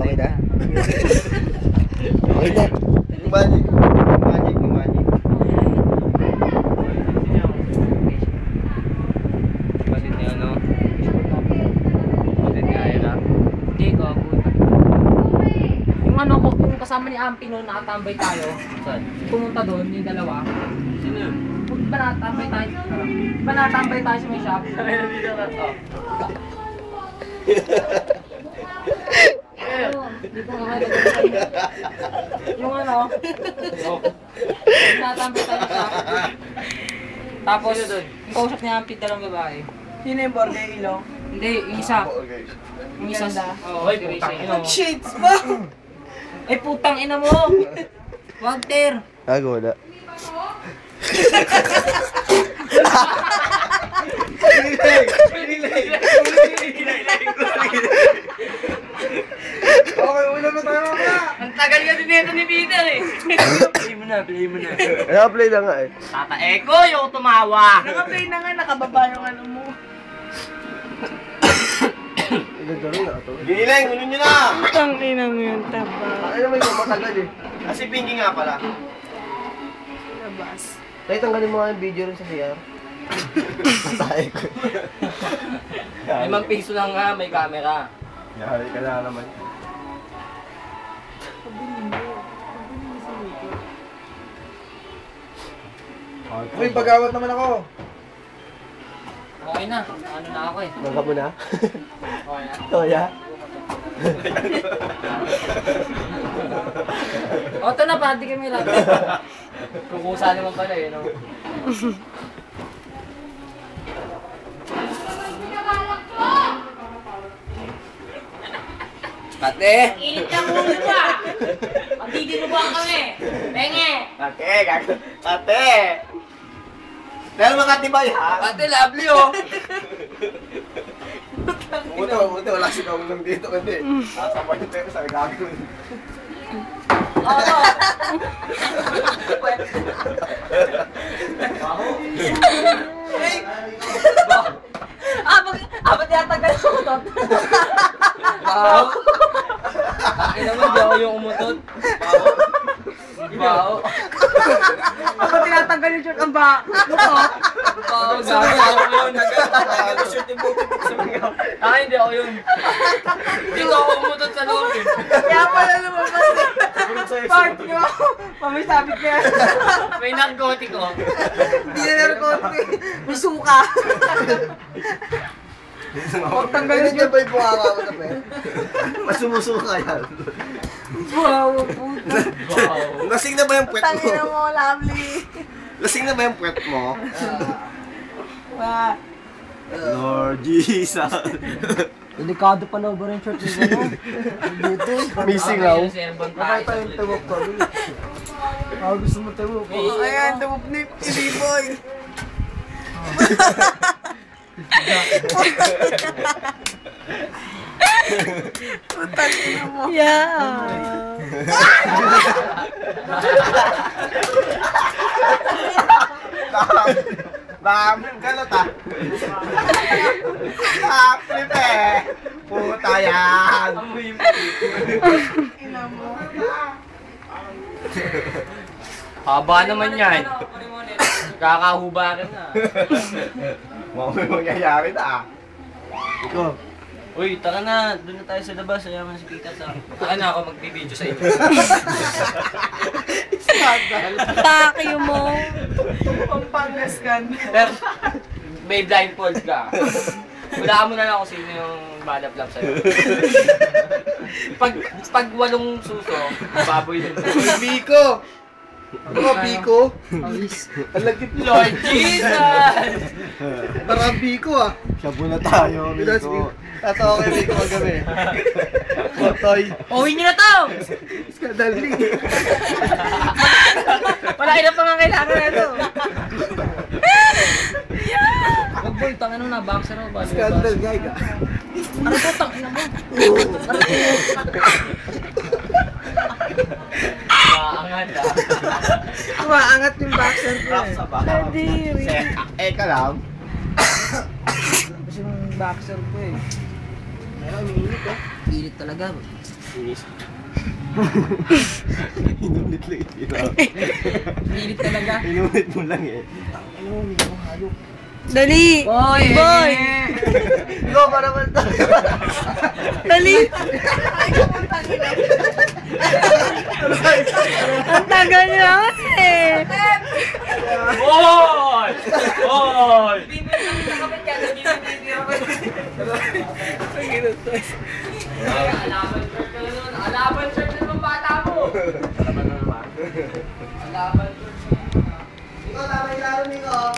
Okay na? Okay na. Yung magic. Yung magic. Balit niya, no? Balit niya, yun ah. Hindi, gago. Yung ano ko, yung kasama ni Ampi noon, nakatambay tayo. Saan? Pumunta doon, yung dalawa. Sino yun? Ba natambay tayo? Ba natambay tayo sa may shop? Ay, nandito ka. Oh. Hindi ko makakita. Yung ano, natambay tayo sa shop. Tapos, yung kausap ni Ampi, dalawang babae. Sino yung Borge Ilong? Hindi, yung isa. Yung isa sa... Oo, putang ina mo. Shades ba? Eh, putang ina mo! Wag, Ter! Gago na. Okay, ulam na tayo mga. Ang tagal ka din nito ni Peter eh! Play mo na, play mo na. Naka-play na nga eh. Tata Eko, yung tumawa! Naka-play na nga, nakababa yung ano mo. Giniling, ulo nyo na! Ang ina mo yung taba. Ay naman yung matagal eh. Kasi Pinky nga pala. Labas. Tayo tanggalin mo nga yung video rin sa CR. Tayo ko. 5 piso lang nga, may camera. Yari ka na naman. Uy, pag-awat naman ako. Okay na, ano na ako eh. Nangka mo na? Okay na. Toya? O, ito na, pati kami lang. Kukusa naman pala eh, no? Ate! Init ka muna ba? Magdidinubuhan kami. Penge! Ate, gago. Ate! Pero makatibay ha? Ate, lovely oh! Buti, wala si Kaulong dito kasi. Sasapay yung pero sa gago. Oo. Ba't yatagal ko ito? Baho! Ay naman, di ako yung umutot. Baho! Ako tinatanggal yung short ang ba? Baho, sabi ako yun. Ah, hindi ako yun. Hindi ako umutot sa loob eh. Kaya pala lumabas eh. Part nyo. Pamisabit ka. May narkotiko. Hindi na narkotik. May suka. Huwag tanggalin niya ba yung bunganga ko na pe? Masumusuka yan. Wow, puta. Lasing na ba yung puwet Tangina mo? mo, lovely. Lasing na ba yung puwet mo? Wow. Lord Jesus. Delikado pa na ba rin short ni Gano? Dito. Missing raw. Nakita yung tawag ko. Ako gusto mo tawag ko. Ayan, tumop ni Boy. Tangina mo. Yeah. Bakit galot ah? Flip eh! Puta yan! Ina mo. Haba naman yan. Kakahubaran na. Mukhang may mangyayari na ah. Ikaw. Uy, tara na. Doon na tayo sa labas. Ayaman si Peter sa... Taka na ako magbibideo sa inyo. Atake mo. Pampangas ka. Pero, may blindfold ka. Wala mo na lang kung sino yung malaplap sa'yo. Pag 8 suso, baboy yun. Uy, Biko! Ano ka, Biko? Ang lagit mo. Lord Jesus! Parang Biko ah. Shabu na tayo, Miko. Tatawa kay Biko kagabi. Motoy. Uwi niyo na to! Skandali. Wala ka na pangangailangan na ito. Wag boy, tangin na, boxer ako. Skandal, guy ka. Ano to, tangin mo? Maangat ah. Umaangat yung boxer ko Rock eh. sa ba? Kadiri. Ka lang. Kasi yung boxer ko eh. Init talaga. Inulit lang yun. Pilit talaga. Inulit mo lang eh. Dali! Boy! Boy! Ikaw para naman tayo. Dali! Ang tagal niya eh! Oy! Oy! Alaban shirt na nun. Alaban shirt na ng bata mo. Alaban shirt. Ikaw, tama yung laro, Nico.